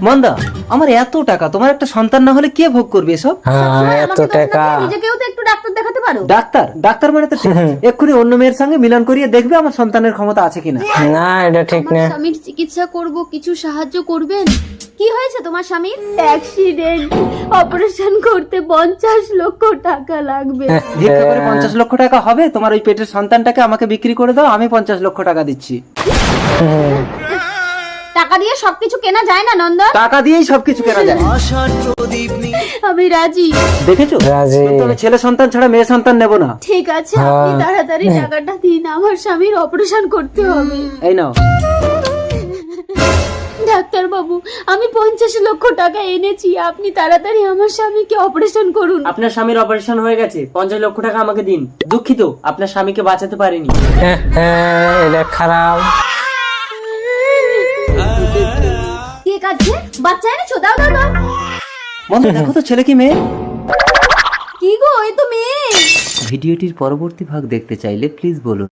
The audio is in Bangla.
মন্দা, আমার এত টাকা, তোমার একটা সন্তান না হলে কে ভোগ করবে এসব? হ্যাঁ, এত টাকা। নিজেকেও তো একটু ডাক্তার দেখাতে পারো। ডাক্তার ডাক্তার মানে তো ঠিক। এক্ষুনি অন্য মেয়ের সঙ্গে মিলন করিয়ে দেখবে আমার সন্তানের ক্ষমতা আছে কিনা। না, এটা ঠিক আমার না। স্বামীর চিকিৎসা করব, কিছু সাহায্য করবেন? কি হয়েছে তোমার স্বামীর? অ্যাক্সিডেন্ট, অপারেশন করতে 50 লক্ষ টাকা লাগবে। ভিক্ষা করে 50 লক্ষ টাকা হবে? তোমার ওই পেটের সন্তানটাকে আমাকে বিক্রি করে দাও, আমি 50 লক্ষ টাকা দিচ্ছি। টাকা দিয়ে সবকিছু কেনা যায় না নন্দন। টাকা দিয়েই সবকিছু কেনা যায়। আমি রাজি। দেখেছো, রাজি। তবে ছেলে সন্তান ছাড়া মেয়ে সন্তান নেব না। ঠিক আছে, আপনি তাড়াতাড়ি টাকাটা দিন, আমার স্বামীর অপারেশন করতে হবে। এই নাও। ডাক্তার বাবু, আমি 50 লক্ষ টাকা এনেছি, আপনি তাড়াতাড়ি আমার স্বামীকে অপারেশন করুন। আপনার স্বামীর অপারেশন হয়ে গেছে, 50 লক্ষ টাকা আমাকে দিন। দুঃখিত, আপনার স্বামীকে বাঁচাতে পারিনি। এটা খারাপ। কে কাঁদছে? বাচ্চা এনেছো? দাও দাও দাও। বন্ধু দেখো তো ছেলে কি মেয়ে। কি গো, এই তো মেয়ে। ভিডিওটির পরবর্তী ভাগ দেখতে চাইলে প্লিজ বলুন।